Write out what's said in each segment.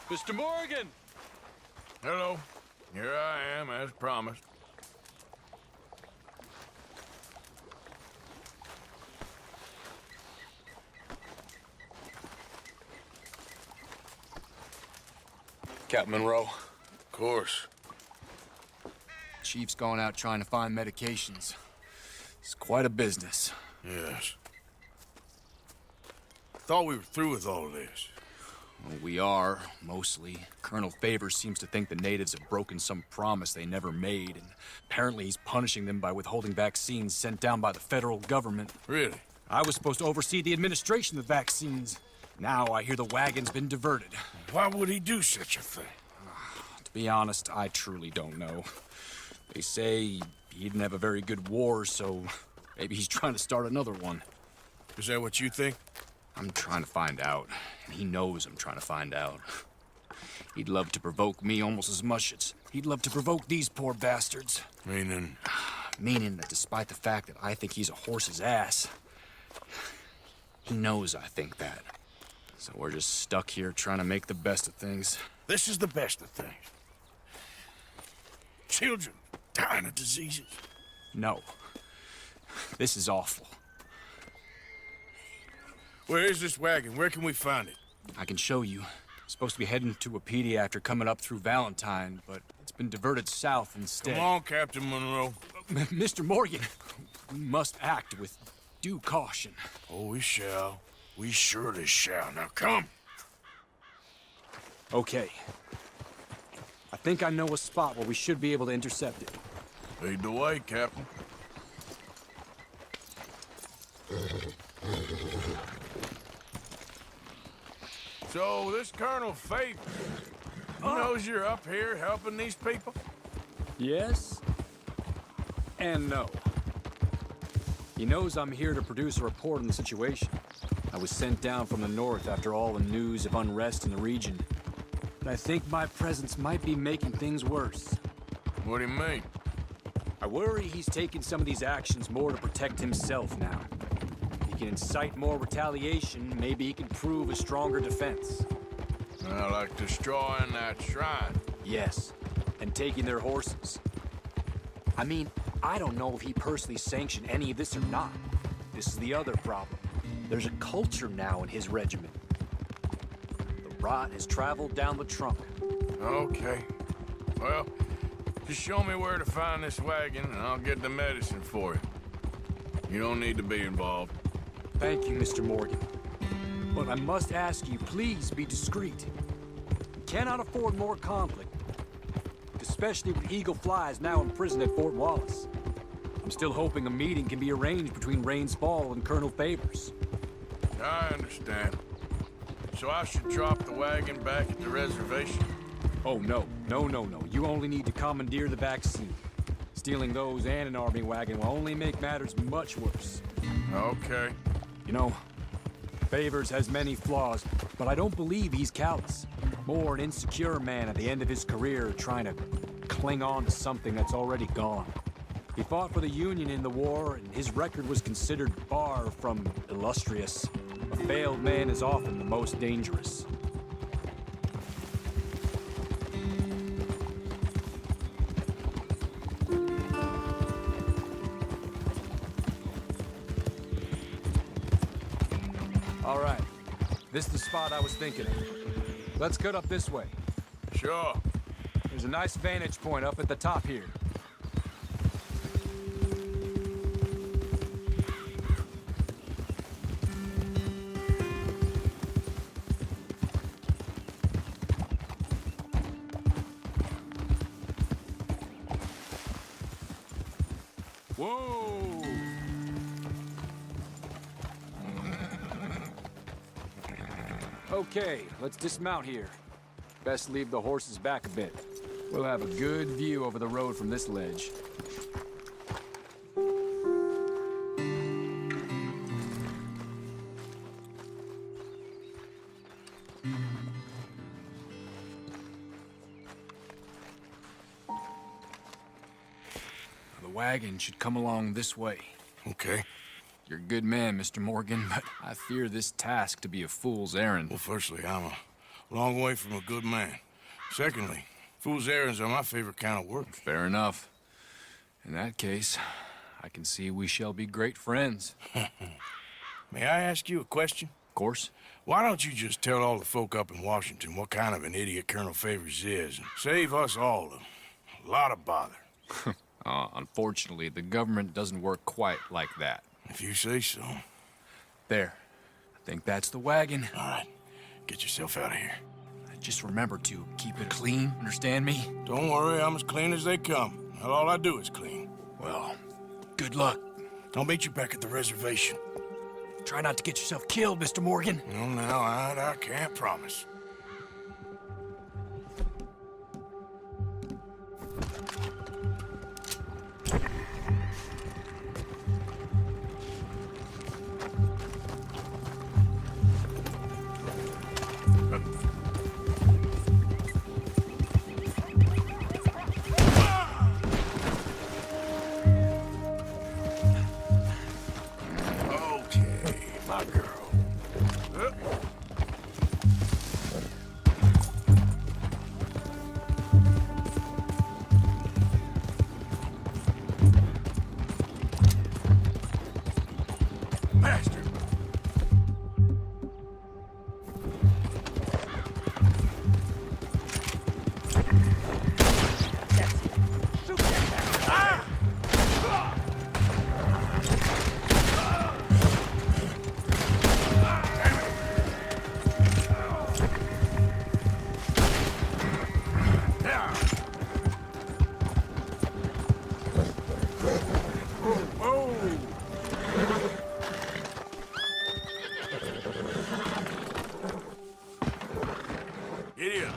Mr. Morgan! Hello. Here I am, as promised. Captain Monroe. Of course. Chief's gone out trying to find medications. It's quite a business. Yes. Thought we were through with all this. Well, we are, mostly. Colonel Favors seems to think the natives have broken some promise they never made, and apparently he's punishing them by withholding vaccines sent down by the federal government. Really? I was supposed to oversee the administration of vaccines. Now I hear the wagon's been diverted. Why would he do such a thing? To be honest, I truly don't know. They say he didn't have a very good war, so maybe he's trying to start another one. Is that what you think? I'm trying to find out, and he knows I'm trying to find out. He'd love to provoke me almost as much as he'd love to provoke these poor bastards. Meaning? Meaning that despite the fact that I think he's a horse's ass, he knows I think that. So we're just stuck here trying to make the best of things. This is the best of things. Children dying of diseases. No. This is awful. Where is this wagon? Where can we find it? I can show you. Supposed to be heading to Wapiti after coming up through Valentine, but it's been diverted south instead. Come on, Captain Monroe. Mr. Morgan, we must act with due caution. Oh, we shall. We surely shall. Now come. Okay. I think I know a spot where we should be able to intercept it. Lead the way, Captain. So, this Colonel Favors, he knows you're up here helping these people? Yes and no. He knows I'm here to produce a report on the situation. I was sent down from the north after all the news of unrest in the region. But I think my presence might be making things worse. What do you mean? I worry he's taking some of these actions more to protect himself now. If he can incite more retaliation, maybe he can prove a stronger defense. Like destroying that shrine. Yes, and taking their horses. I mean, I don't know if he personally sanctioned any of this or not. This is the other problem. There's a culture now in his regiment. The rot has traveled down the trunk. Okay. Well, just show me where to find this wagon, and I'll get the medicine for you. You don't need to be involved. Thank you, Mr. Morgan. But I must ask you, please be discreet. We cannot afford more conflict, especially with Eagle Flies now imprisoned at Fort Wallace. I'm still hoping a meeting can be arranged between Rains Fall and Colonel Favors. I understand. So I should drop the wagon back at the reservation? Oh, no. No. You only need to commandeer the vaccine. Stealing those and an army wagon will only make matters much worse. Okay. You know, Favors has many flaws, but I don't believe he's callous. More an insecure man at the end of his career trying to cling on to something that's already gone. He fought for the Union in the war, and his record was considered far from illustrious. A failed man is often the most dangerous. All right, this is the spot I was thinking of. Let's cut up this way. Sure. There's a nice vantage point up at the top here. Whoa! Okay, let's dismount here. Best leave the horses back a bit. We'll have a good view over the road from this ledge. The wagon should come along this way. Okay. You're a good man, Mr. Morgan, but I fear this task to be a fool's errand. Well, firstly, I'm a Long way from a good man. Secondly, fool's errands are my favorite kind of work. Fair enough. In that case, I can see we shall be great friends. May I ask you a question? Of course. Why don't you just tell all the folk up in Washington what kind of an idiot Colonel Favors is and save us all a lot of bother? Unfortunately, the government doesn't work quite like that. If you say so. There. I think that's the wagon. All right, get yourself out of here. Just remember to keep it clean, understand me? Don't worry, I'm as clean as they come. Not all I do is clean. Well, good luck. I'll meet you back at the reservation. Try not to get yourself killed, Mr. Morgan. No, now, I can't promise. Okay, my girl. Master. Idiot.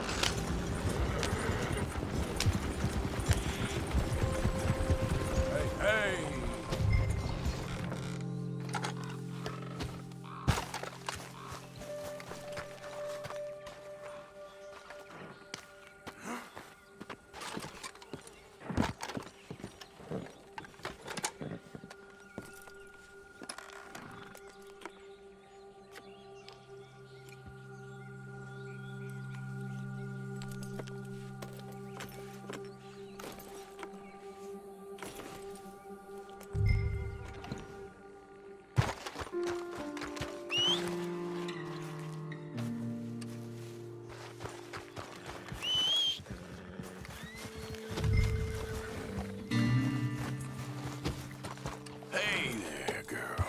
Hey. Hey there, girl.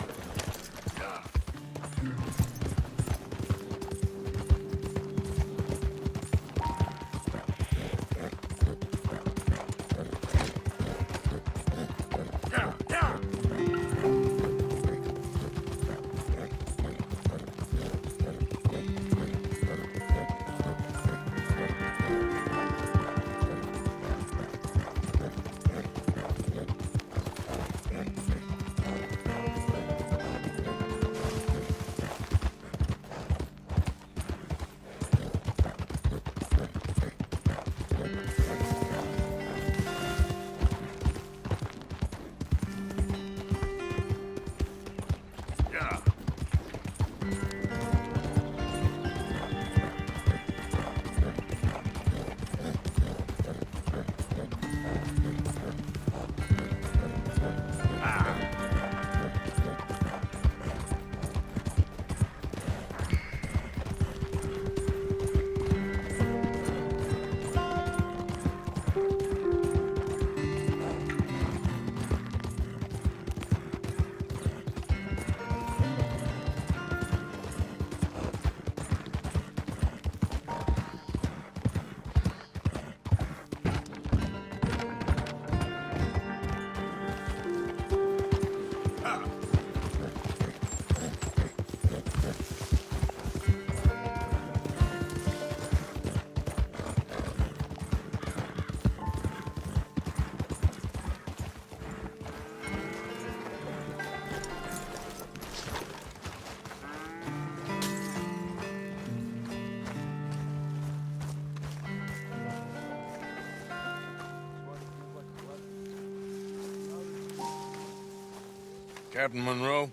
Captain Monroe,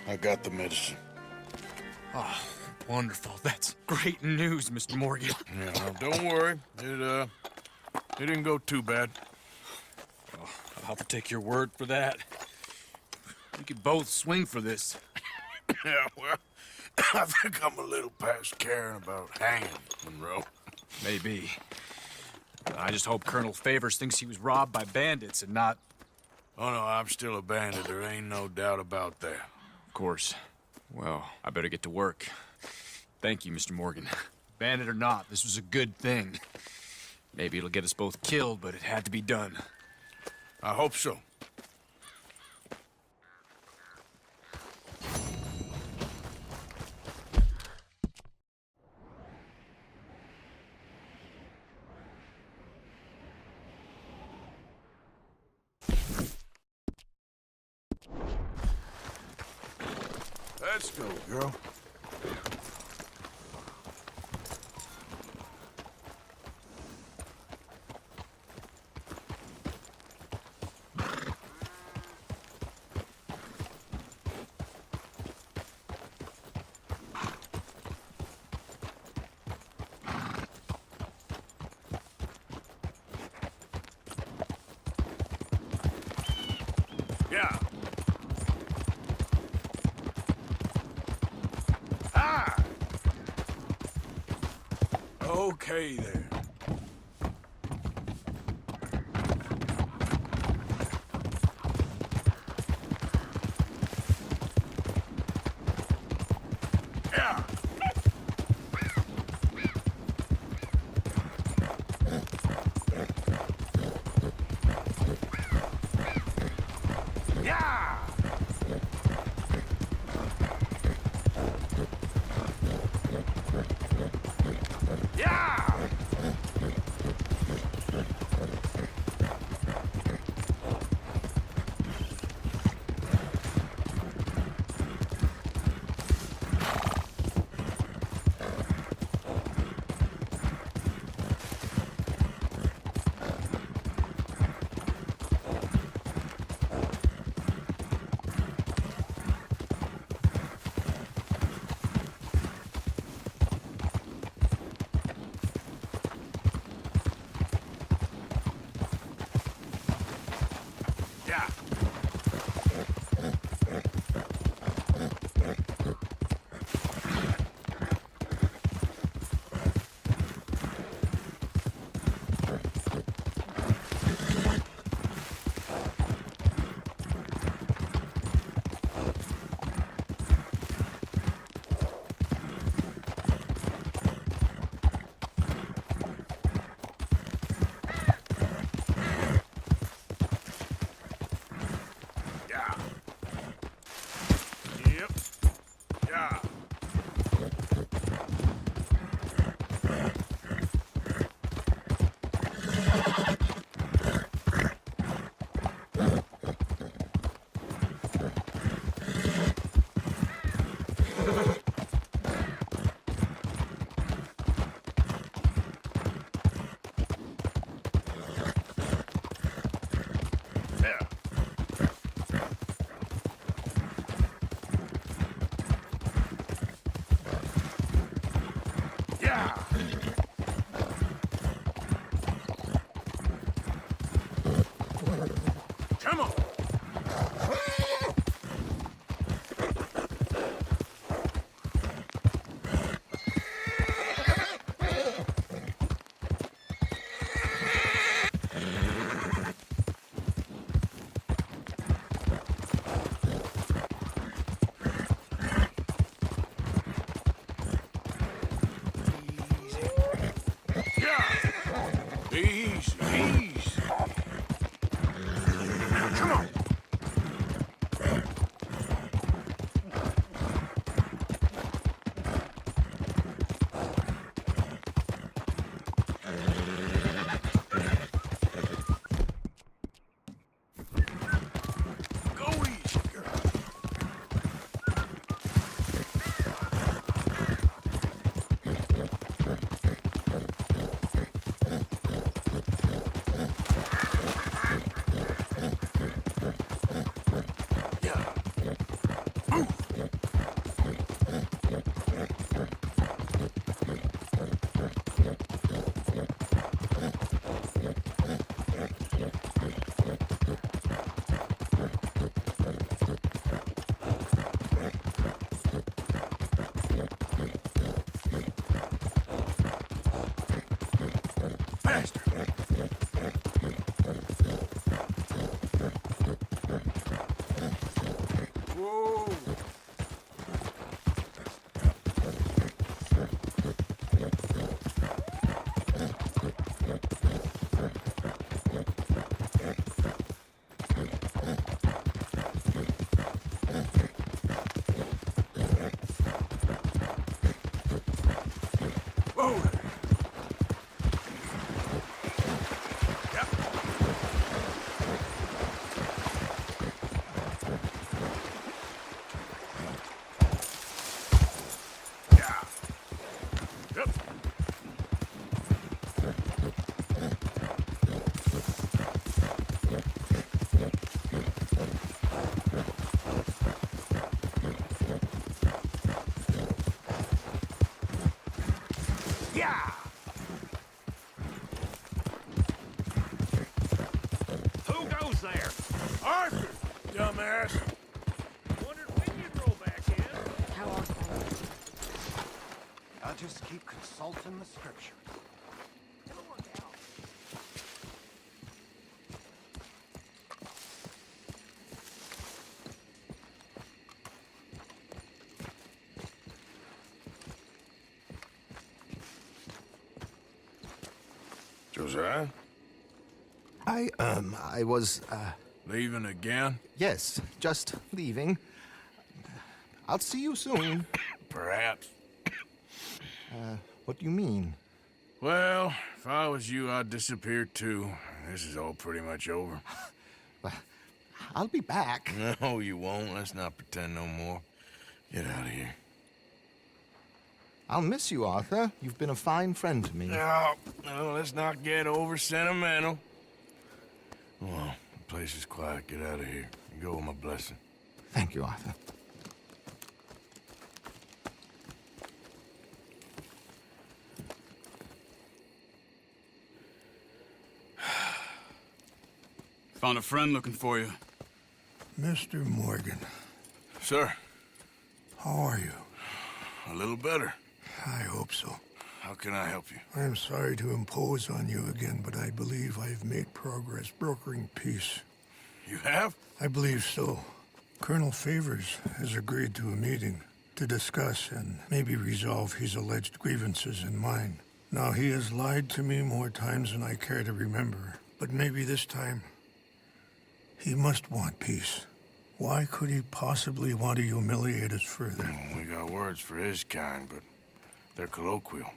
I got the medicine. Oh, Wonderful. That's great news, Mr. Morgan. Yeah, well, don't worry. It didn't go too bad. Well, I'll have to take your word for that. We could both swing for this. Yeah, well, I think I'm a little past caring about hanging, Monroe. Maybe. I just hope Colonel Favors thinks he was robbed by bandits and not... Oh, no, I'm still a bandit. There ain't no doubt about that. Of course. Well, I better get to work. Thank you, Mr. Morgan. Bandit or not, this was a good thing. Maybe it'll get us both killed, but it had to be done. I hope so. Let's go, girl. Yeah. Ah! Okay there. Yeah. Yeah. Yeah. Yeah. Yeah. Yep. Yeah. Yeah. Yeah. Come on. Yeah. Easy, easy. Come on. Go easy, girl. road. Yep. Yeah. Yep. Yeah. Who goes there? Arthur, dumbass. Wondered when you'd roll back in. How are things? I'll just keep consulting the scriptures. It'll work out. Josiah? I was, Leaving again? yes, just leaving. I'll see you soon. Perhaps. What do you mean? Well, if I was you, I'd disappear too. This is all pretty much over. Well, I'll be back. No, you won't. Let's not pretend no more. Get out of here. I'll miss you, Arthur. You've been a fine friend to me. No, let's not get over sentimental. Well, the place is quiet. Get out of here. You go with my blessing. Thank you, Arthur. Found a friend looking for you. Mr. Morgan, Sir, how are you? a little better. I hope so. How can I help you? I am sorry to impose on you again, but I believe I've made progress brokering peace. You have? I believe so. Colonel Favors has agreed to a meeting to discuss and maybe resolve his alleged grievances and mine. Now, he has lied to me more times than I care to remember, but maybe this time he must want peace. Why could he possibly want to humiliate us further? Well, we got words for his kind, but they're colloquial.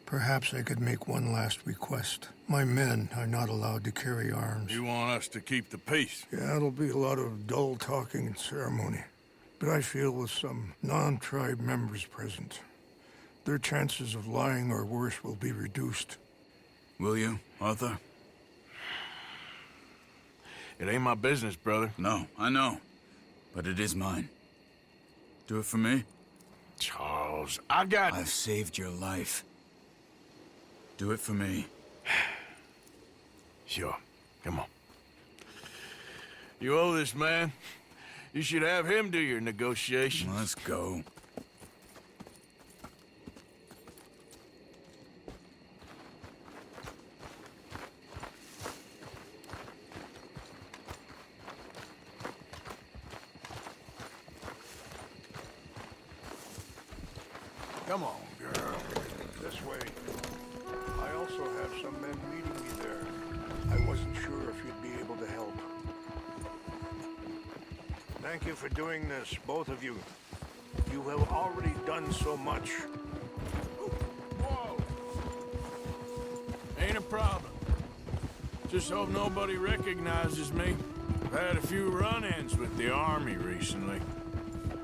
Perhaps I could make one last request. My men are not allowed to carry arms. You want us to keep the peace? Yeah, it'll be a lot of dull talking and ceremony. But I feel with some non-tribe members present, their chances of lying or worse will be reduced. Will you, Arthur? It ain't my business, brother. No, I know. But it is mine. Do it for me? Charles, I got... I've saved your life. Do it for me. Sure. Come on. You owe this man. You should have him do your negotiations. Let's go. Come on, girl. This way. I also have some men meeting me there. I wasn't sure if you'd be able to help. Thank you for doing this, both of you. You have already done so much. Whoa! Ain't a problem. Just hope nobody recognizes me. I've had a few run-ins with the army recently.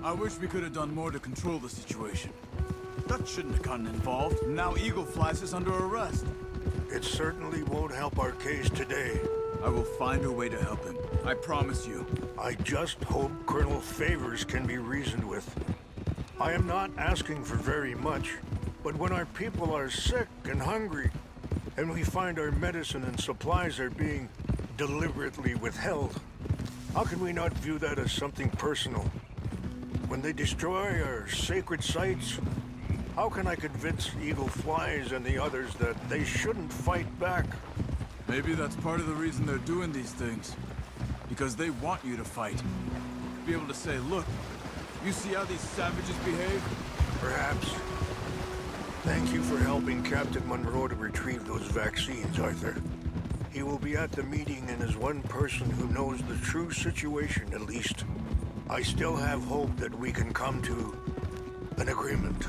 I wish we could have done more to control the situation. Dutch shouldn't have gotten involved. Now Eagle Flies is under arrest. It certainly won't help our case today. I will find a way to help him. I promise you. I just hope Colonel Favors can be reasoned with. I am not asking for very much, but when our people are sick and hungry, and we find our medicine and supplies are being deliberately withheld, how can we not view that as something personal? When they destroy our sacred sites, how can I convince Eagle Flies and the others that they shouldn't fight back? Maybe that's part of the reason they're doing these things. Because they want you to fight. Be able to say, look, you see how these savages behave? Perhaps. Thank you for helping Captain Monroe to retrieve those vaccines, Arthur. He will be at the meeting and is one person who knows the true situation, at least. I still have hope that we can come to an agreement.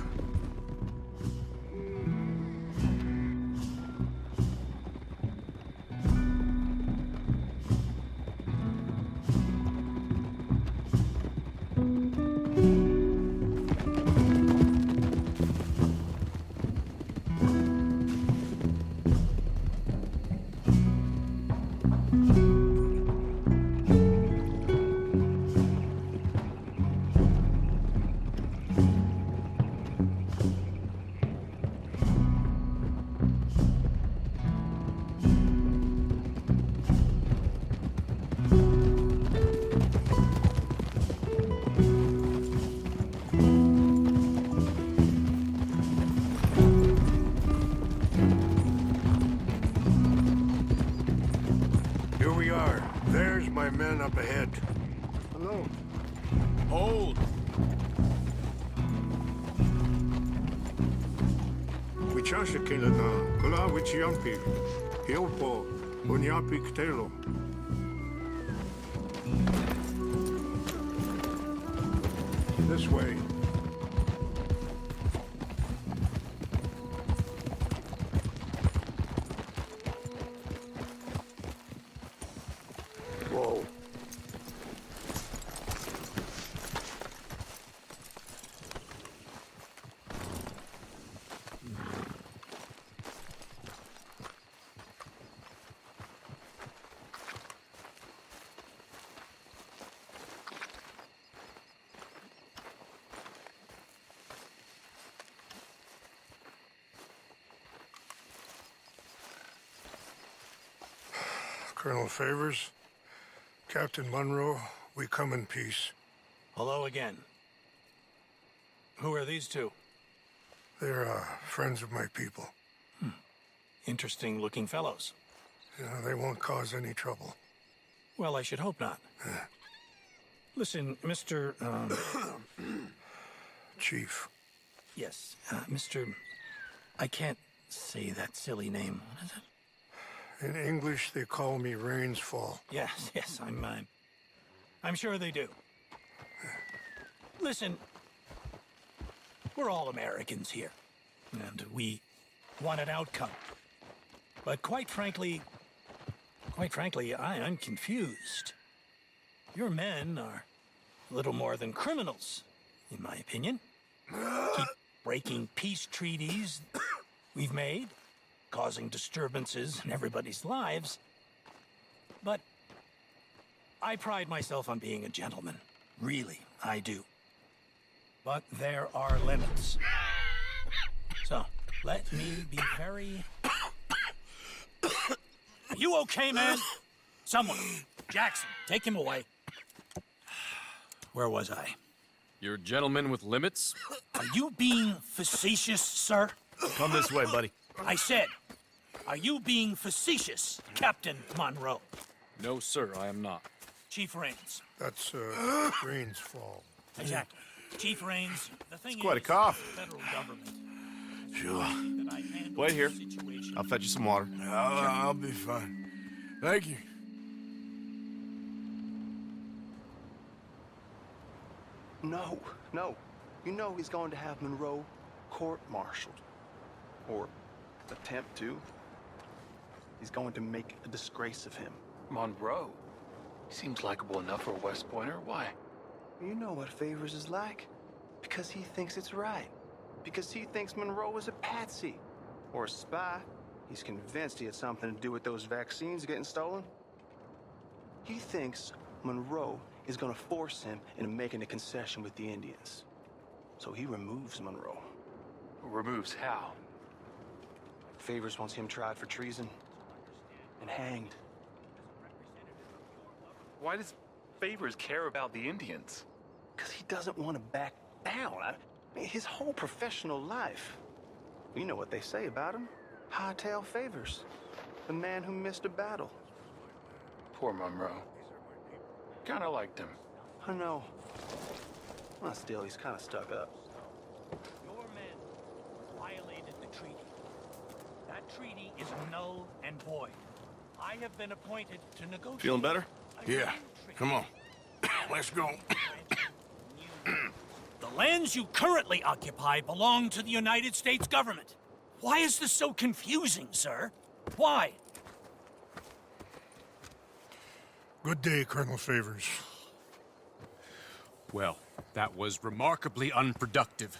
up ahead. Hello. Hold! Wichasha Kilana, Kula Wichiampi, Hiopo, Bunyapi Ktelo. This way. Whoa. Colonel Favors, Captain Monroe, we come in peace. Hello again. Who are these two? They're friends of my people. Interesting looking fellows. Yeah, they won't cause any trouble. Well, I should hope not. Listen, Mr. Chief. Yes, Mr. I can't say that silly name. What is it? In English, they call me Rainsfall. Yes, I'm sure they do. Listen, we're all Americans here, and we want an outcome. But quite frankly, I'm confused. Your men are a little more than criminals, in my opinion. Keep breaking peace treaties we've made, causing disturbances in everybody's lives. But I pride myself on being a gentleman. Really, I do. But there are limits. So, let me be very... Are you okay, man? Someone. Jackson, take him away. Where was I? You're a gentleman with limits? Are you being facetious, sir? Come this way, buddy. I said, are you being facetious, Captain Monroe? No, sir, I am not. Chief Raines. That's Rainsfall. Exactly. Chief Raines, the thing It's quite a is, cough. the federal government. Sure. That I handle Wait here. the situation. I'll fetch you some water. I'll be fine. Thank you. No. You know he's going to have Monroe court-martialed. Or attempt to. He's going to make a disgrace of him. Monroe? He seems likable enough for a West Pointer. Why? You know what Favors is like. Because he thinks it's right. Because he thinks Monroe is a patsy. Or a spy. He's convinced he had something to do with those vaccines getting stolen. He thinks Monroe is gonna force him into making a concession with the Indians. So he removes Monroe. Removes how? Favors wants him tried for treason and hanged. Why does Favors care about the Indians? Because he doesn't want to back down. I mean, his whole professional life. You know what they say about him. Hightail Favors. The man who missed a battle. Poor Monroe. Kinda liked him. I know. Well, still, he's kind of stuck up. Your men violated the treaty. That treaty is null and void. I have been appointed to negotiate. Feeling better? Yeah. Come on. Let's go. The lands you currently occupy belong to the United States government. Why is this so confusing, sir? Why? Good day, Colonel Favors. Well, that was remarkably unproductive.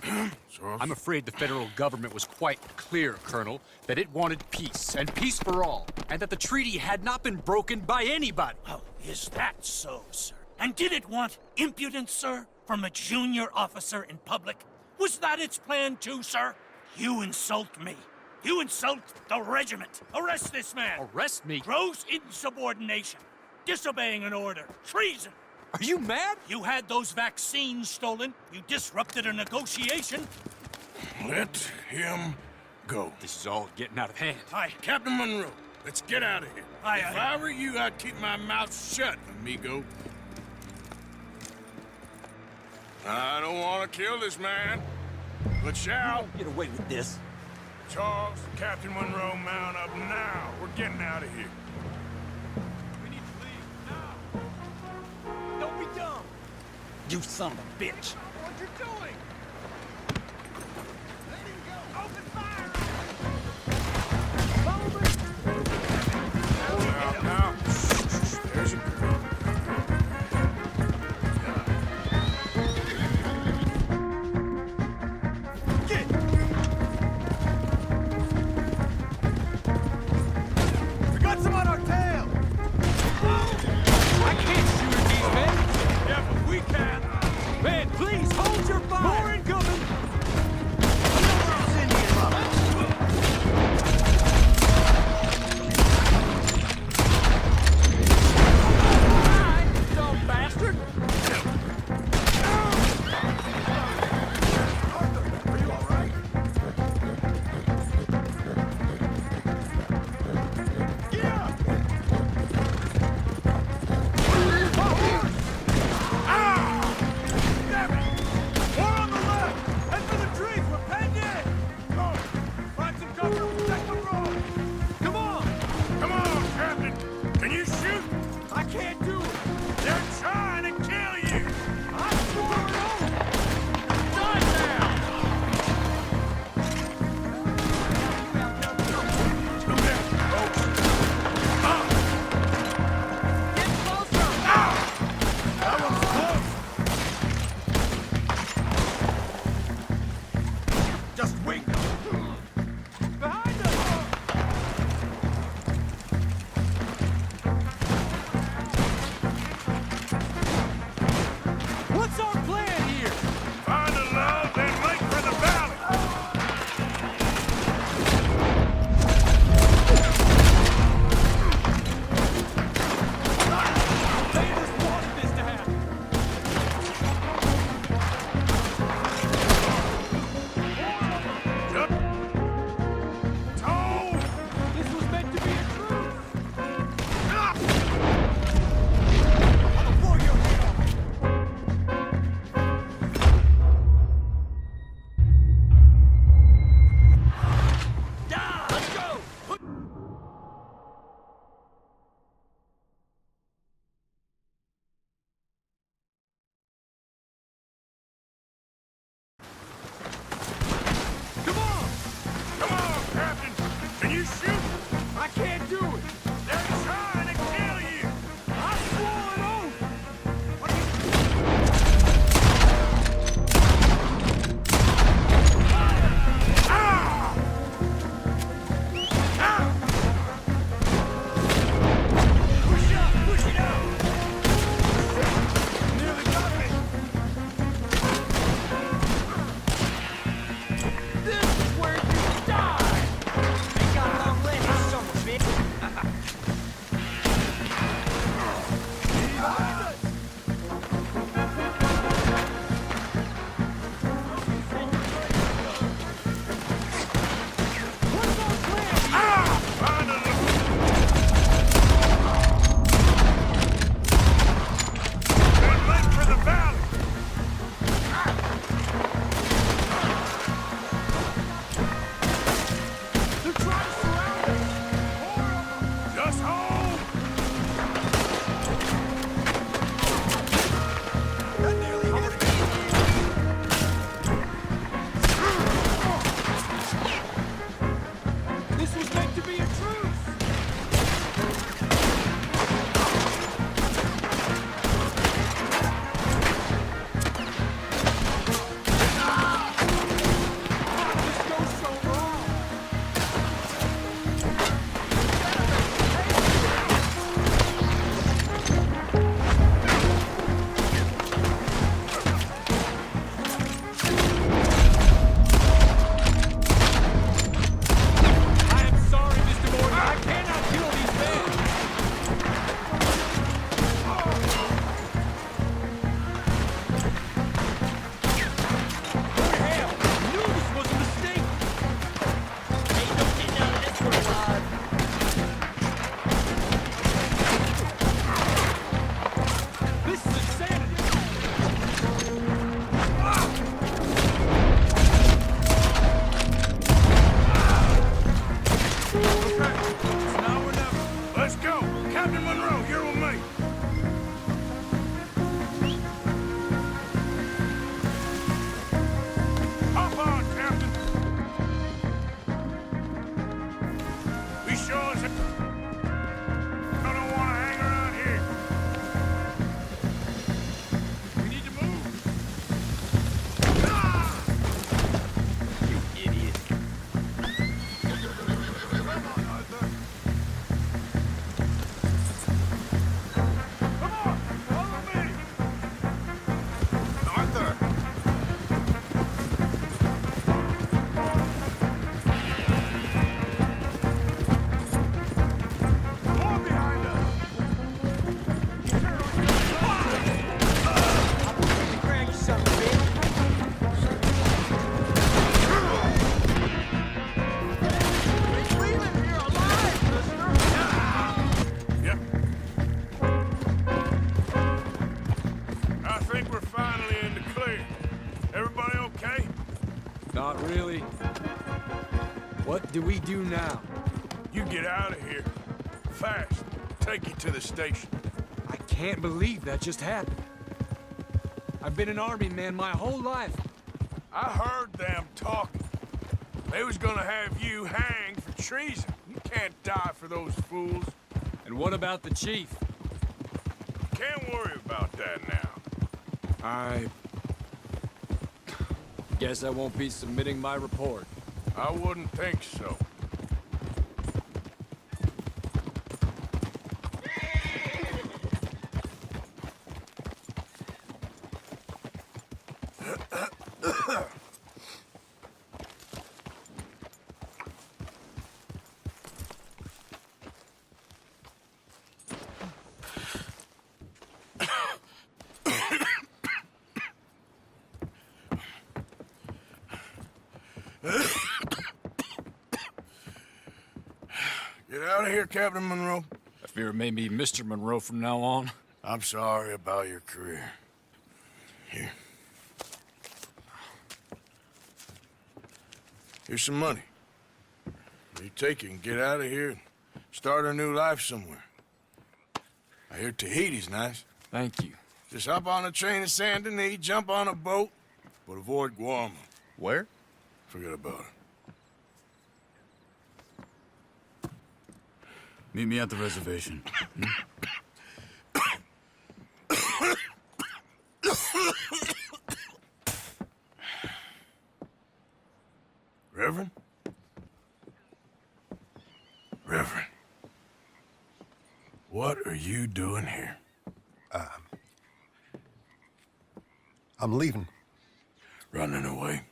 I'm afraid the federal government was quite clear, Colonel, that it wanted peace, and peace for all, and that the treaty had not been broken by anybody. Oh, is that so, sir? And did it want impudence, sir, from a junior officer in public? Was that its plan too, sir? You insult me. You insult the regiment. Arrest this man. Arrest me? Gross insubordination. Disobeying an order. Treason. Are you mad? You had those vaccines stolen. You disrupted a negotiation. Let him go. This is all getting out of hand. Hi, Captain Monroe. Let's get out of here. Aye, If aye. I were you, I'd keep my mouth shut, amigo. I don't want to kill this man, but shall. Get away with this. Charles, Captain Monroe, mount up now. We're getting out of here. We need to leave now. Don't be dumb. You son of a bitch. What you doing? Let him go. Open fire! Now. There's your... We got some on our tail! I can't shoot at these men. Yeah, but we can. Man, please hold your fire. More incoming. Dumb bastard. Are you all right? Yeah! Damn it! More on the left! Head for the trees! We're penned in! Go! Find some cover and protect the road! Come on! Come on, Captain. Can you shoot? I can't do it! They're trying to kill you. I swore an oath! Die now. Come here, folks. Get closer! That one's close! Just wait! Behind us! What's our plan here? Find a love, then make for the valley. They just wanted this to happen. Up. Toe. This was meant to be a truce. Blow your head off! Let's go. Come on, Captain. Can you shoot? I can't do it! They're trying to kill you. I swore an oath! Ah! Ah! Push up! Push it out! Nearly got me! This is where you die. Ain't got long legs, son of a bitch. Not really. What do we do now? You get out of here. Fast. Take you to the station. I can't believe that just happened. I've been an army man my whole life. I heard them talking. They was gonna have you hanged for treason. You can't die for those fools. And what about the chief? Can't worry about that now. I guess I won't be submitting my report. I wouldn't think so. Get out of here, Captain Monroe. I fear it may be Mr. Monroe from now on. I'm sorry about your career. Here. Here's some money. You take it and get out of here and start a new life somewhere. I hear Tahiti's nice. Thank you. Just hop on a train to Saint Denis, jump on a boat, but avoid Guam. Where? Forget about it. Meet me at the reservation. Reverend? Reverend. What are you doing here? I'm leaving. Running away?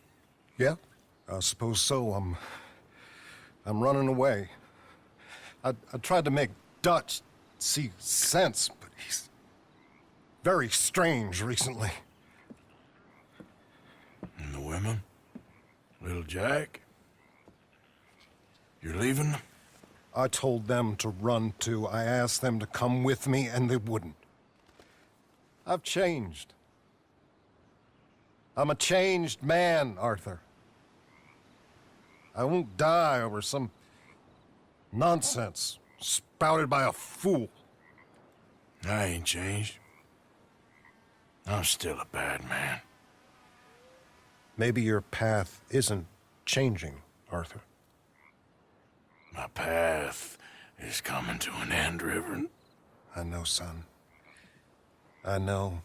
Yeah, I suppose so. I'm running away. I tried to make Dutch see sense, but he's very strange recently. And the women? Little Jack? You're leaving them? I told them to run too. I asked them to come with me, and they wouldn't. I've changed. I'm a changed man, Arthur. I won't die over some nonsense spouted by a fool. I ain't changed. I'm still a bad man. Maybe your path isn't changing, Arthur. My path is coming to an end, Reverend. I know, son. I know.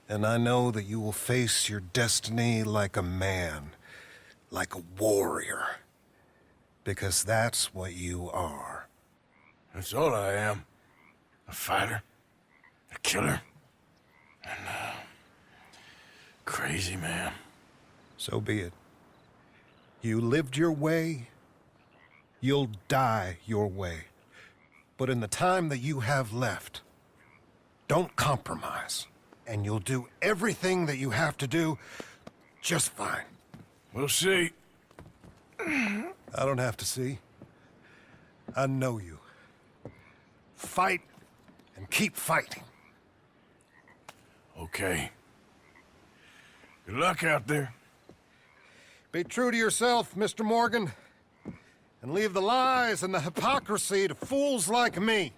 And I know that you will face your destiny like a man, like a warrior. Because that's what you are. That's all I am. A fighter, a killer, and a crazy man. So be it. You lived your way, you'll die your way. But in the time that you have left, don't compromise. And you'll do everything that you have to do just fine. We'll see. I don't have to see. I know you. Fight and keep fighting. Okay. Good luck out there. Be true to yourself, Mr. Morgan, and leave the lies and the hypocrisy to fools like me.